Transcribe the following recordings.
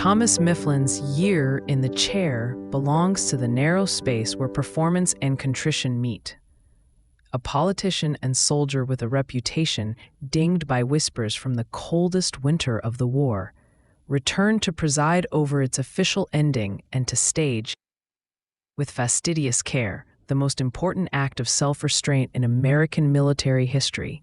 Thomas Mifflin's year in the chair belongs to the narrow space where performance and contrition meet. A politician and soldier with a reputation dinged by whispers from the coldest winter of the war, returned to preside over its official ending and to stage, with fastidious care, the most important act of self-restraint in American military history,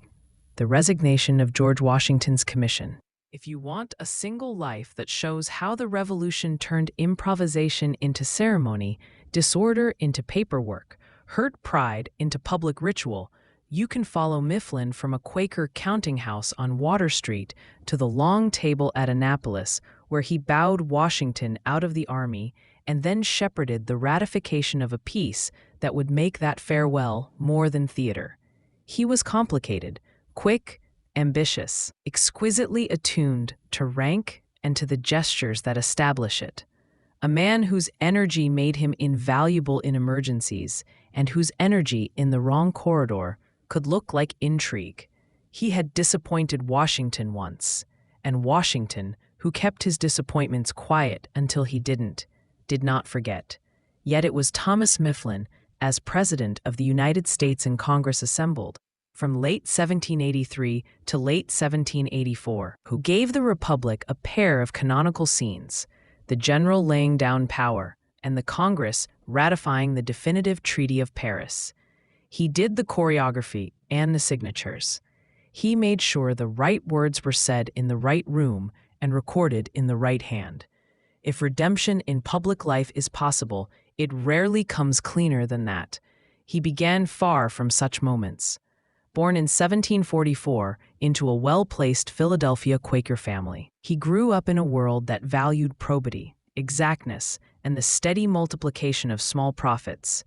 the resignation of George Washington's commission. If you want a single life that shows how the Revolution turned improvisation into ceremony, disorder into paperwork, hurt pride into public ritual, you can follow Mifflin from a Quaker countinghouse on Water Street to the long table at Annapolis, where he bowed Washington out of the army and then shepherded the ratification of a peace that would make that farewell more than theater. He was complicated, quick, ambitious, exquisitely attuned to rank and to the gestures that establish it. A man whose energy made him invaluable in emergencies, and whose energy in the wrong corridor could look like intrigue. He had disappointed Washington once, and Washington, who kept his disappointments quiet until he did not forget. Yet it was Thomas Mifflin, as President of the United States in Congress assembled, from late 1783 to late 1784, who gave the Republic a pair of canonical scenes, the general laying down power, and the Congress ratifying the definitive Treaty of Paris. He did the choreography and the signatures. He made sure the right words were said in the right room and recorded in the right hand. If redemption in public life is possible, it rarely comes cleaner than that. He began far from such moments. Born in 1744 into a well-placed Philadelphia Quaker family, he grew up in a world that valued probity, exactness, and the steady multiplication of small profits.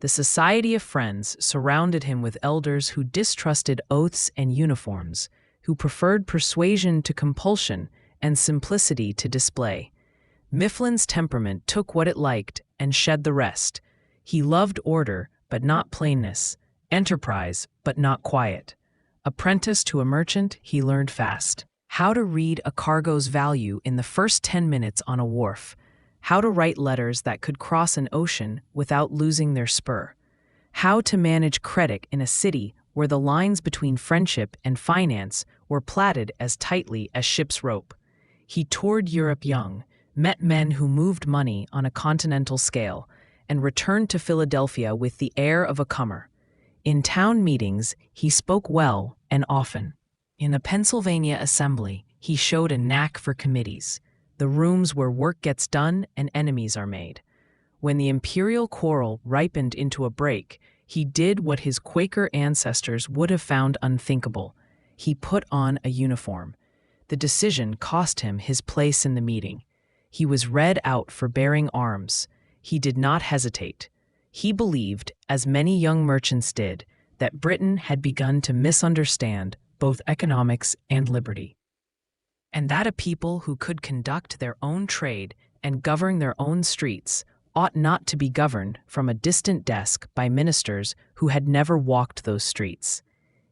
The Society of Friends surrounded him with elders who distrusted oaths and uniforms, who preferred persuasion to compulsion and simplicity to display. Mifflin's temperament took what it liked and shed the rest. He loved order, but not plainness, enterprise, but not quiet. Apprentice to a merchant, he learned fast how to read a cargo's value in the first 10 minutes on a wharf, how to write letters that could cross an ocean without losing their spur, how to manage credit in a city where the lines between friendship and finance were plaited as tightly as ship's rope. He toured Europe young, met men who moved money on a continental scale, and returned to Philadelphia with the air of a comer. In town meetings, he spoke well and often. In a Pennsylvania assembly, he showed a knack for committees, the rooms where work gets done and enemies are made. When the imperial quarrel ripened into a break, he did what his Quaker ancestors would have found unthinkable. He put on a uniform. The decision cost him his place in the meeting. He was read out for bearing arms. He did not hesitate. He believed, as many young merchants did, that Britain had begun to misunderstand both economics and liberty, and that a people who could conduct their own trade and govern their own streets ought not to be governed from a distant desk by ministers who had never walked those streets.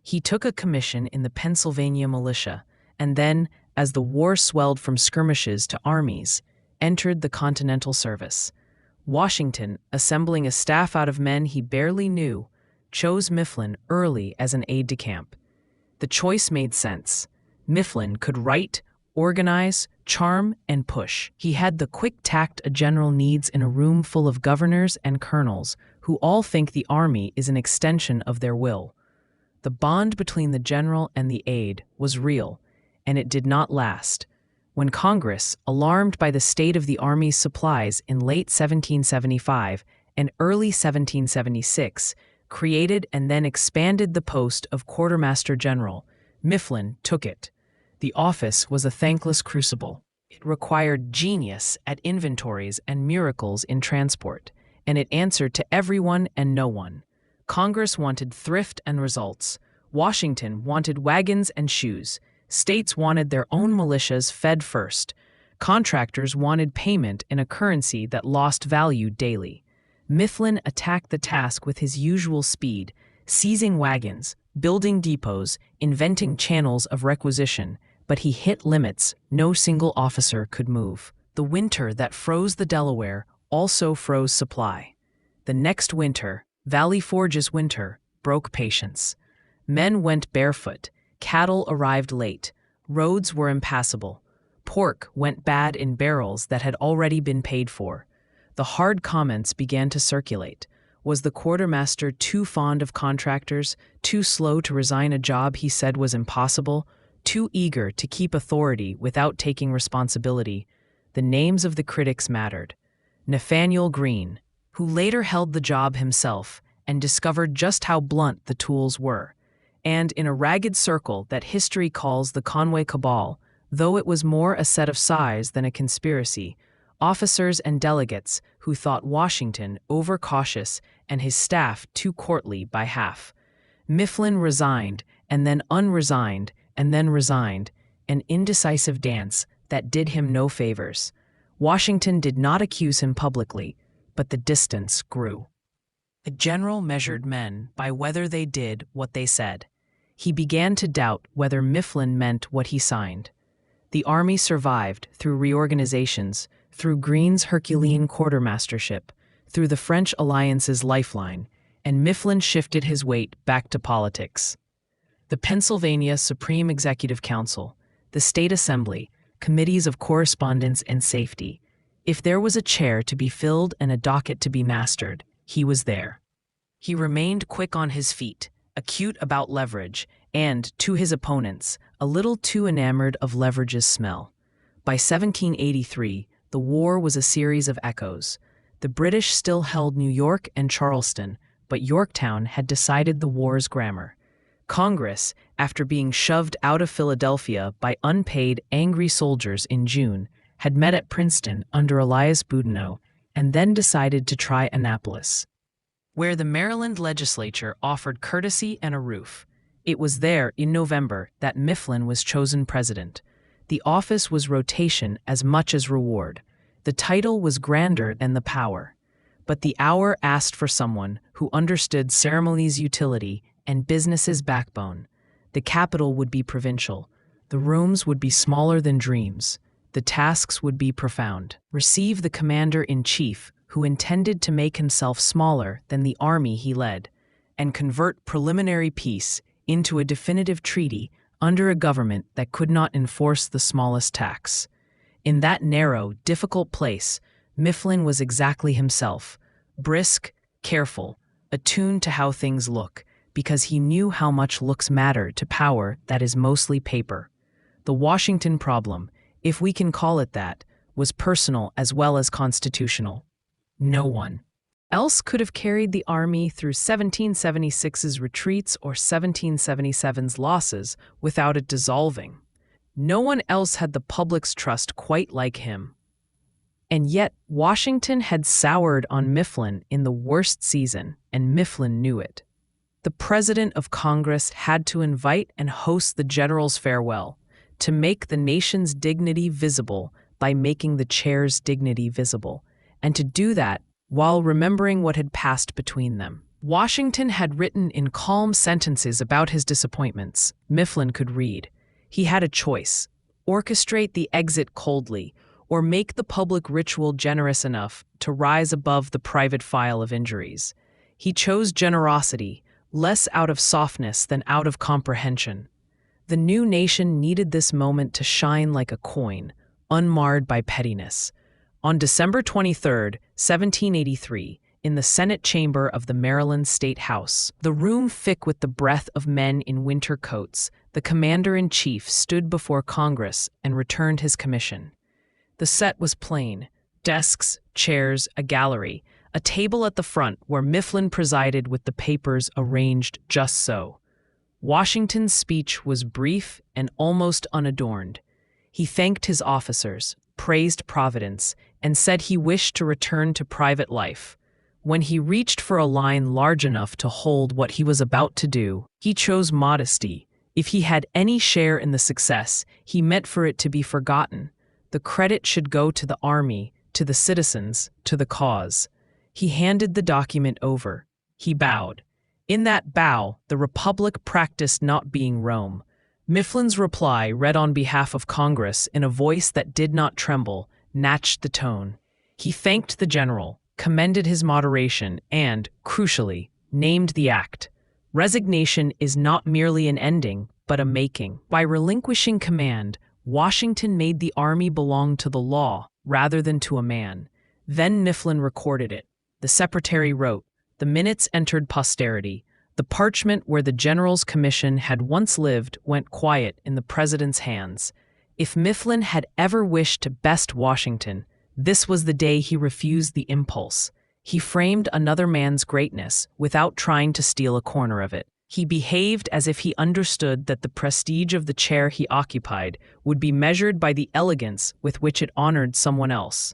He took a commission in the Pennsylvania militia, and then, as the war swelled from skirmishes to armies, entered the Continental service. Washington, assembling a staff out of men he barely knew, chose Mifflin early as an aide-de-camp. The choice made sense. Mifflin could write, organize, charm, and push. He had the quick tact a general needs in a room full of governors and colonels who all think the army is an extension of their will. The bond between the general and the aide was real, and it did not last. When Congress, alarmed by the state of the Army's supplies in late 1775 and early 1776, created and then expanded the post of Quartermaster General, Mifflin took it. The office was a thankless crucible. It required genius at inventories and miracles in transport, and it answered to everyone and no one. Congress wanted thrift and results. Washington wanted wagons and shoes. States wanted their own militias fed first. Contractors wanted payment in a currency that lost value daily. Mifflin attacked the task with his usual speed, seizing wagons, building depots, inventing channels of requisition, but he hit limits no single officer could move. The winter that froze the Delaware also froze supply. The next winter, Valley Forge's winter, broke patience. Men went barefoot, cattle arrived late, roads were impassable. Pork went bad in barrels that had already been paid for. The hard comments began to circulate. Was the quartermaster too fond of contractors, too slow to resign a job he said was impossible, too eager to keep authority without taking responsibility? The names of the critics mattered. Nathaniel Greene, who later held the job himself and discovered just how blunt the tools were, and in a ragged circle that history calls the Conway Cabal, though it was more a set of size than a conspiracy, officers and delegates who thought Washington overcautious and his staff too courtly by half. Mifflin resigned, and then unresigned, and then resigned, an indecisive dance that did him no favors. Washington did not accuse him publicly, but the distance grew. The general measured men by whether they did what they said. He began to doubt whether Mifflin meant what he signed. The army survived through reorganizations, through Greene's Herculean quartermastership, through the French alliance's lifeline, and Mifflin shifted his weight back to politics. The Pennsylvania Supreme Executive Council, the State Assembly, committees of correspondence and safety. If there was a chair to be filled and a docket to be mastered, he was there. He remained quick on his feet, acute about leverage, and, to his opponents, a little too enamored of leverage's smell. By 1783, the war was a series of echoes. The British still held New York and Charleston, but Yorktown had decided the war's grammar. Congress, after being shoved out of Philadelphia by unpaid, angry soldiers in June, had met at Princeton under Elias Boudinot and then decided to try Annapolis, where the Maryland legislature offered courtesy and a roof. It was there, in November, that Mifflin was chosen president. The office was rotation as much as reward. The title was grander than the power. But the hour asked for someone who understood ceremony's utility and business's backbone. The capital would be provincial. The rooms would be smaller than dreams. The tasks would be profound. Receive the commander-in-chief, who intended to make himself smaller than the army he led, and convert preliminary peace into a definitive treaty under a government that could not enforce the smallest tax. In that narrow, difficult place, Mifflin was exactly himself, brisk, careful, attuned to how things look, because he knew how much looks matter to power that is mostly paper. The Washington problem, if we can call it that, was personal as well as constitutional. No one else could have carried the army through 1776's retreats or 1777's losses without it dissolving. No one else had the public's trust quite like him. And yet, Washington had soured on Mifflin in the worst season, and Mifflin knew it. The President of Congress had to invite and host the general's farewell, to make the nation's dignity visible by making the chair's dignity visible, and to do that while remembering what had passed between them. Washington had written in calm sentences about his disappointments. Mifflin could read. He had a choice: orchestrate the exit coldly, or make the public ritual generous enough to rise above the private file of injuries. He chose generosity, less out of softness than out of comprehension. The new nation needed this moment to shine like a coin, unmarred by pettiness. On December 23, 1783, in the Senate chamber of the Maryland State House, the room thick with the breath of men in winter coats, the commander-in-chief stood before Congress and returned his commission. The set was plain: desks, chairs, a gallery, a table at the front where Mifflin presided with the papers arranged just so. Washington's speech was brief and almost unadorned. He thanked his officers, praised Providence, and said he wished to return to private life. When he reached for a line large enough to hold what he was about to do, he chose modesty. If he had any share in the success, he meant for it to be forgotten. The credit should go to the army, to the citizens, to the cause. He handed the document over. He bowed. In that bow, the Republic practiced not being Rome. Mifflin's reply read on behalf of Congress in a voice that did not tremble, matched the tone. He thanked the general, commended his moderation, and, crucially, named the act. Resignation is not merely an ending, but a making. By relinquishing command, Washington made the army belong to the law rather than to a man. Then Mifflin recorded it. The secretary wrote, "The minutes entered posterity. The parchment where the general's commission had once lived went quiet in the president's hands." If Mifflin had ever wished to best Washington, this was the day he refused the impulse. He framed another man's greatness without trying to steal a corner of it. He behaved as if he understood that the prestige of the chair he occupied would be measured by the elegance with which it honored someone else.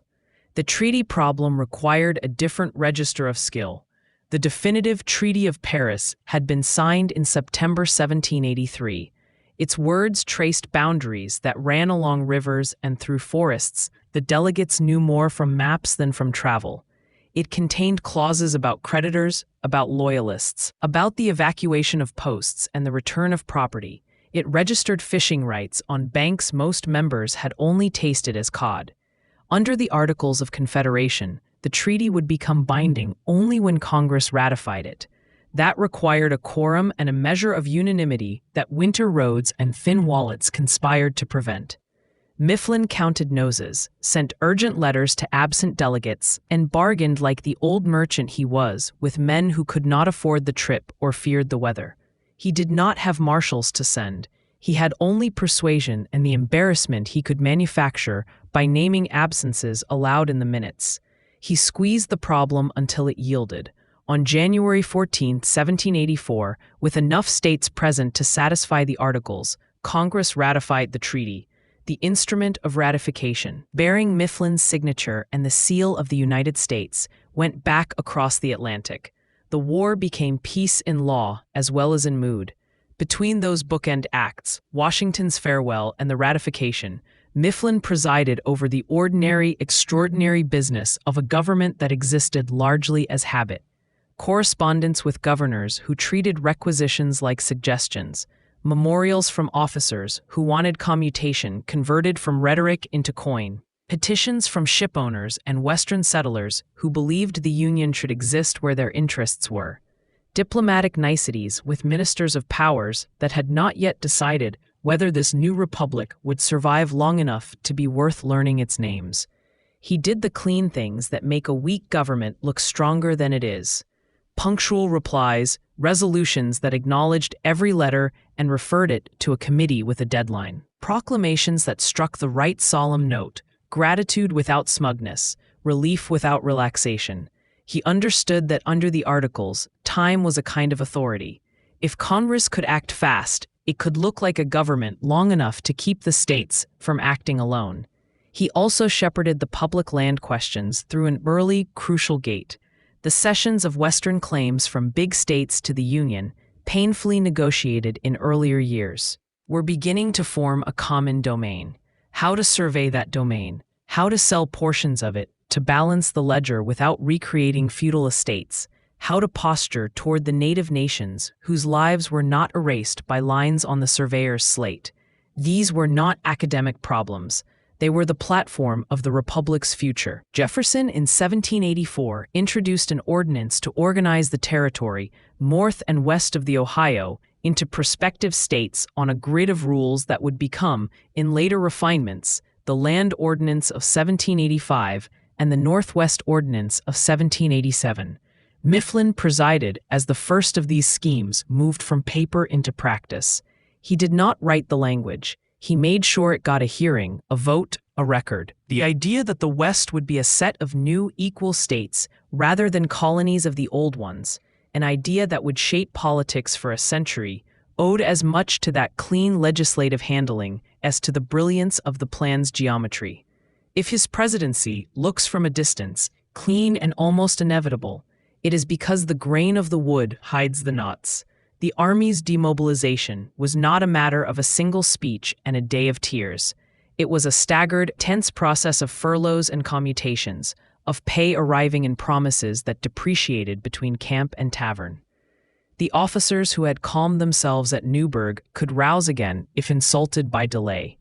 The treaty problem required a different register of skill. The definitive Treaty of Paris had been signed in September 1783. Its words traced boundaries that ran along rivers and through forests. The delegates knew more from maps than from travel. It contained clauses about creditors, about loyalists, about the evacuation of posts and the return of property. It registered fishing rights on banks most members had only tasted as cod. Under the Articles of Confederation, the treaty would become binding only when Congress ratified it. That required a quorum and a measure of unanimity that winter roads and thin wallets conspired to prevent. Mifflin counted noses, sent urgent letters to absent delegates, and bargained like the old merchant he was with men who could not afford the trip or feared the weather. He did not have marshals to send. He had only persuasion and the embarrassment he could manufacture by naming absences aloud in the minutes. He squeezed the problem until it yielded. On January 14, 1784, with enough states present to satisfy the articles, Congress ratified the treaty. The instrument of ratification, bearing Mifflin's signature and the seal of the United States, went back across the Atlantic. The war became peace in law as well as in mood. Between those bookend acts, Washington's farewell and the ratification, Mifflin presided over the ordinary, extraordinary business of a government that existed largely as habit. Correspondence with governors who treated requisitions like suggestions, memorials from officers who wanted commutation converted from rhetoric into coin, petitions from shipowners and Western settlers who believed the Union should exist where their interests were, diplomatic niceties with ministers of powers that had not yet decided whether this new republic would survive long enough to be worth learning its names. He did the clean things that make a weak government look stronger than it is. Punctual replies, resolutions that acknowledged every letter and referred it to a committee with a deadline. Proclamations that struck the right solemn note, gratitude without smugness, relief without relaxation. He understood that under the Articles, time was a kind of authority. If Congress could act fast, it could look like a government long enough to keep the states from acting alone. He also shepherded the public land questions through an early, crucial gate. The cessions of Western claims from big states to the Union, painfully negotiated in earlier years, were beginning to form a common domain. How to survey that domain, how to sell portions of it, to balance the ledger without recreating feudal estates, how to posture toward the native nations whose lives were not erased by lines on the surveyor's slate. These were not academic problems. They were the platform of the Republic's future. Jefferson, in 1784, introduced an ordinance to organize the territory north and west of the Ohio into prospective states on a grid of rules that would become, in later refinements, the Land Ordinance of 1785 and the Northwest Ordinance of 1787. Mifflin presided as the first of these schemes moved from paper into practice. He did not write the language. He made sure it got a hearing, a vote, a record. The idea that the West would be a set of new equal states rather than colonies of the old ones, an idea that would shape politics for a century, owed as much to that clean legislative handling as to the brilliance of the plan's geometry. If his presidency looks from a distance, clean and almost inevitable, it is because the grain of the wood hides the knots. The Army's demobilization was not a matter of a single speech and a day of tears. It was a staggered, tense process of furloughs and commutations, of pay arriving in promises that depreciated between camp and tavern. The officers who had calmed themselves at Newburgh could rouse again if insulted by delay.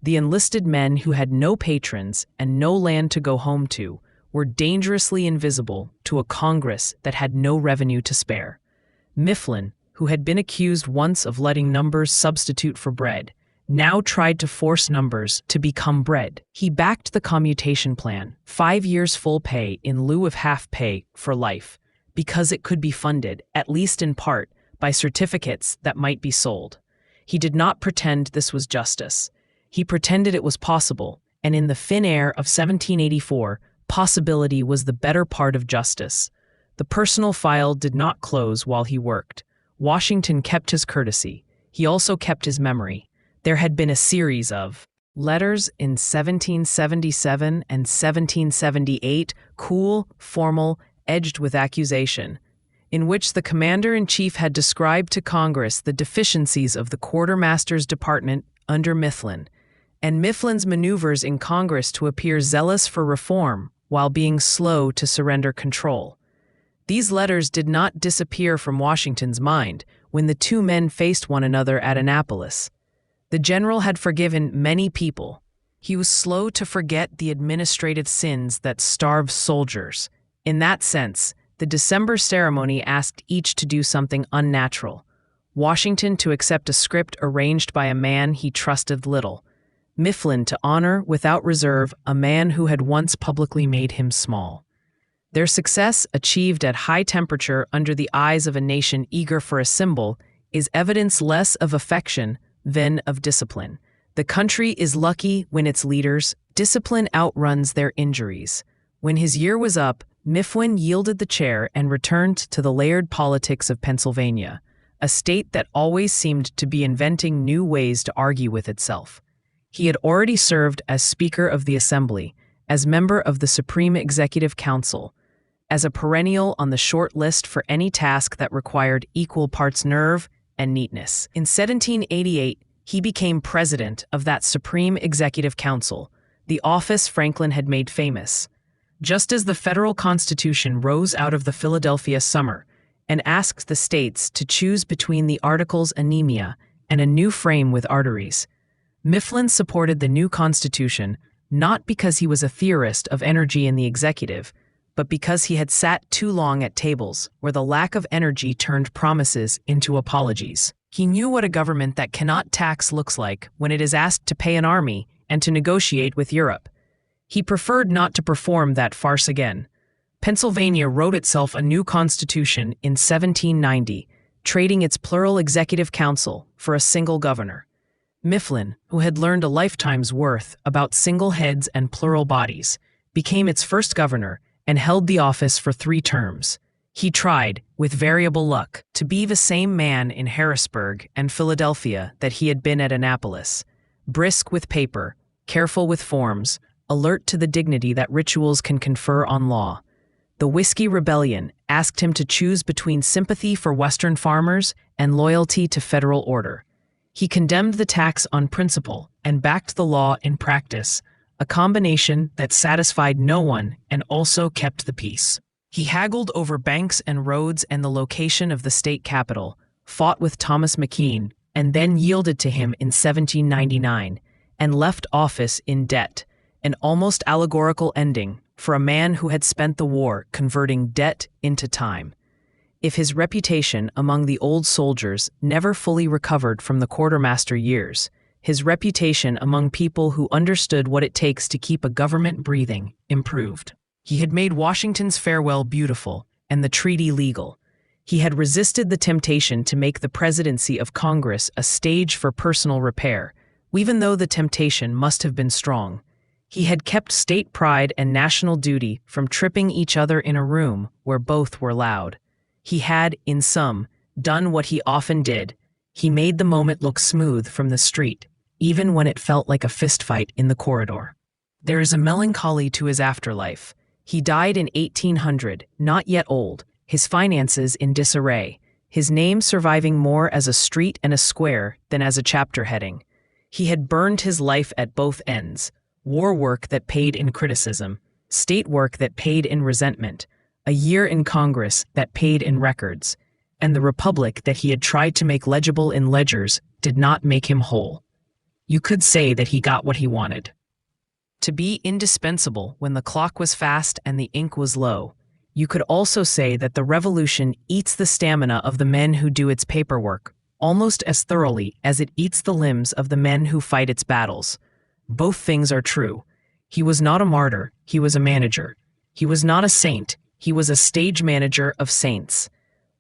The enlisted men who had no patrons and no land to go home to were dangerously invisible to a Congress that had no revenue to spare. Mifflin, who had been accused once of letting numbers substitute for bread, now tried to force numbers to become bread. He backed the commutation plan, 5 years full pay in lieu of half pay for life, because it could be funded, at least in part, by certificates that might be sold. He did not pretend this was justice. He pretended it was possible, and in the thin air of 1784, possibility was the better part of justice. The personal file did not close while he worked. Washington kept his courtesy. He also kept his memory. There had been a series of letters in 1777 and 1778, cool, formal, edged with accusation, in which the commander-in-chief had described to Congress the deficiencies of the quartermaster's department under Mifflin, and Mifflin's maneuvers in Congress to appear zealous for reform while being slow to surrender control. These letters did not disappear from Washington's mind when the two men faced one another at Annapolis. The general had forgiven many people. He was slow to forget the administrative sins that starve soldiers. In that sense, the December ceremony asked each to do something unnatural. Washington to accept a script arranged by a man he trusted little. Mifflin to honor, without reserve, a man who had once publicly made him small. Their success, achieved at high temperature under the eyes of a nation eager for a symbol, is evidence less of affection than of discipline. The country is lucky when its leaders' discipline outruns their injuries. When his year was up, Mifflin yielded the chair and returned to the layered politics of Pennsylvania, a state that always seemed to be inventing new ways to argue with itself. He had already served as Speaker of the Assembly, as member of the Supreme Executive Council, as a perennial on the short list for any task that required equal parts nerve and neatness. In 1788, he became president of that Supreme Executive Council, the office Franklin had made famous. Just as the federal Constitution rose out of the Philadelphia summer and asked the states to choose between the Articles anemia and a new frame with arteries, Mifflin supported the new Constitution not because he was a theorist of energy in the executive, but because he had sat too long at tables where the lack of energy turned promises into apologies. He knew what a government that cannot tax looks like when it is asked to pay an army and to negotiate with Europe. He preferred not to perform that farce again. Pennsylvania wrote itself a new constitution in 1790, trading its plural executive council for a single governor. Mifflin, who had learned a lifetime's worth about single heads and plural bodies, became its first governor and held the office for 3 terms. He tried, with variable luck, to be the same man in Harrisburg and Philadelphia that he had been at Annapolis, brisk with paper, careful with forms, alert to the dignity that rituals can confer on law. The Whiskey Rebellion asked him to choose between sympathy for Western farmers and loyalty to federal order. He condemned the tax on principle and backed the law in practice, a combination that satisfied no one and also kept the peace. He haggled over banks and roads and the location of the state capitol, fought with Thomas Mifflin, and then yielded to him in 1799, and left office in debt, an almost allegorical ending for a man who had spent the war converting debt into time. If his reputation among the old soldiers never fully recovered from the quartermaster years, his reputation among people who understood what it takes to keep a government breathing improved. He had made Washington's farewell beautiful and the treaty legal. He had resisted the temptation to make the presidency of Congress a stage for personal repair, even though the temptation must have been strong. He had kept state pride and national duty from tripping each other in a room where both were loud. He had, in sum, done what he often did. He made the moment look smooth from the street, even when it felt like a fistfight in the corridor. There is a melancholy to his afterlife. He died in 1800, not yet old, his finances in disarray, his name surviving more as a street and a square than as a chapter heading. He had burned his life at both ends, war work that paid in criticism, state work that paid in resentment, a year in Congress that paid in records, and the republic that he had tried to make legible in ledgers did not make him whole. You could say that he got what he wanted. To be indispensable when the clock was fast and the ink was low. You could also say that the revolution eats the stamina of the men who do its paperwork, almost as thoroughly as it eats the limbs of the men who fight its battles. Both things are true. He was not a martyr, he was a manager. He was not a saint, he was a stage manager of saints.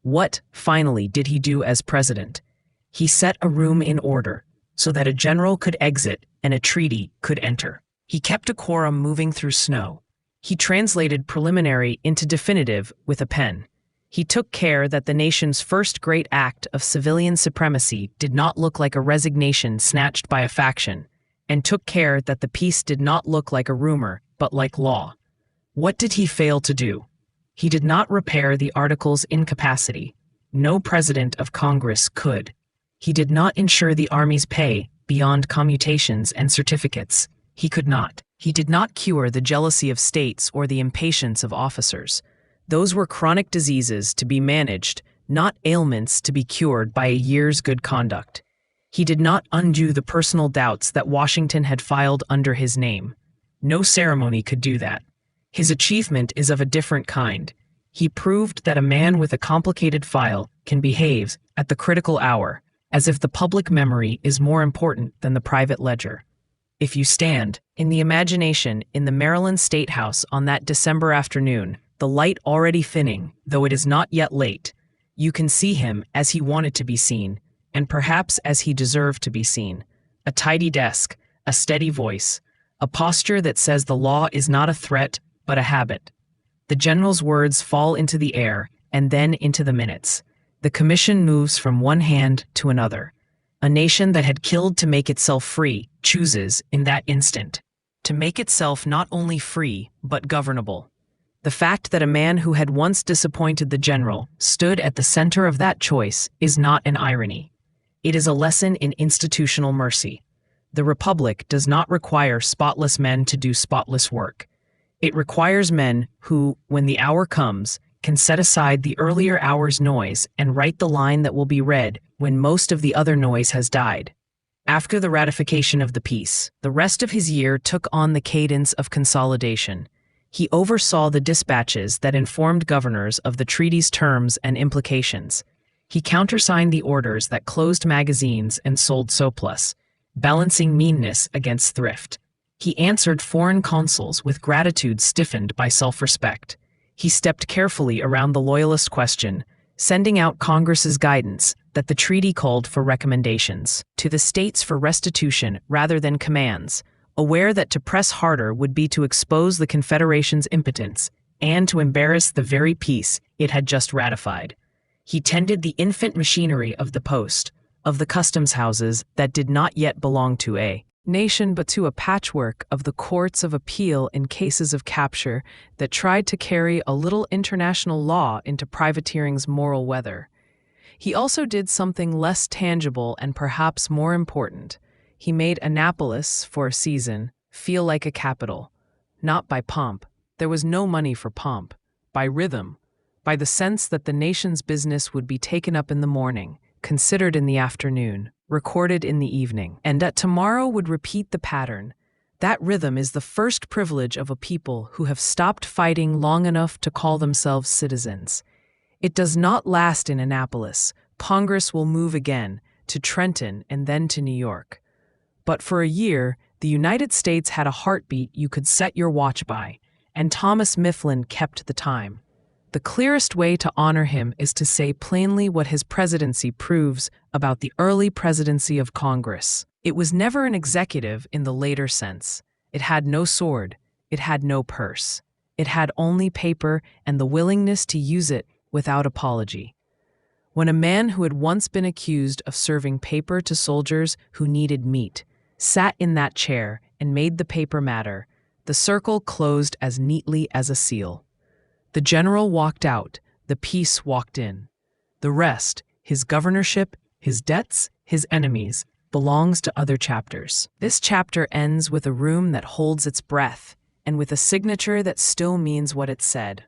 What, finally, did he do as president? He set a room in order, so that a general could exit and a treaty could enter. He kept a quorum moving through snow. He translated preliminary into definitive with a pen. He took care that the nation's first great act of civilian supremacy did not look like a resignation snatched by a faction, and took care that the peace did not look like a rumor, but like law. What did he fail to do? He did not repair the Articles incapacity. No president of Congress could. He did not ensure the Army's pay beyond commutations and certificates. He could not. He did not cure the jealousy of states or the impatience of officers. Those were chronic diseases to be managed, not ailments to be cured by a year's good conduct. He did not undo the personal doubts that Washington had filed under his name. No ceremony could do that. His achievement is of a different kind. He proved that a man with a complicated file can behave, at the critical hour, as if the public memory is more important than the private ledger. If you stand, in the imagination, in the Maryland State House on that December afternoon, the light already thinning, though it is not yet late, you can see him as he wanted to be seen, and perhaps as he deserved to be seen. A tidy desk, a steady voice, a posture that says the law is not a threat, but a habit. The general's words fall into the air, and then into the minutes. The commission moves from one hand to another. A nation that had killed to make itself free chooses, in that instant, to make itself not only free, but governable. The fact that a man who had once disappointed the general stood at the center of that choice is not an irony. It is a lesson in institutional mercy. The Republic does not require spotless men to do spotless work. It requires men who, when the hour comes, can set aside the earlier hour's noise and write the line that will be read when most of the other noise has died. After the ratification of the peace, the rest of his year took on the cadence of consolidation. He oversaw the dispatches that informed governors of the treaty's terms and implications. He countersigned the orders that closed magazines and sold surplus, balancing meanness against thrift. He answered foreign consuls with gratitude stiffened by self-respect. He stepped carefully around the Loyalist question, sending out Congress's guidance that the treaty called for recommendations to the states for restitution rather than commands, aware that to press harder would be to expose the Confederation's impotence and to embarrass the very peace it had just ratified. He tended the infant machinery of the post, of the customs houses that did not yet belong to a nation but to a patchwork of the courts of appeal in cases of capture that tried to carry a little international law into privateering's moral weather. He also did something less tangible and perhaps more important. He made Annapolis, for a season, feel like a capital. Not by pomp. There was no money for pomp. By rhythm. By the sense that the nation's business would be taken up in the morning, considered in the afternoon, recorded in the evening, and that tomorrow would repeat the pattern. That rhythm is the first privilege of a people who have stopped fighting long enough to call themselves citizens. It does not last in Annapolis. Congress will move again, to Trenton and then to New York. But for a year, the United States had a heartbeat you could set your watch by, and Thomas Mifflin kept the time. The clearest way to honor him is to say plainly what his presidency proves about the early presidency of Congress. It was never an executive in the later sense. It had no sword. It had no purse. It had only paper and the willingness to use it without apology. When a man who had once been accused of serving paper to soldiers who needed meat sat in that chair and made the paper matter, the circle closed as neatly as a seal. The general walked out, the peace walked in. The rest, his governorship, his debts, his enemies, belongs to other chapters. This chapter ends with a room that holds its breath, and with a signature that still means what it said.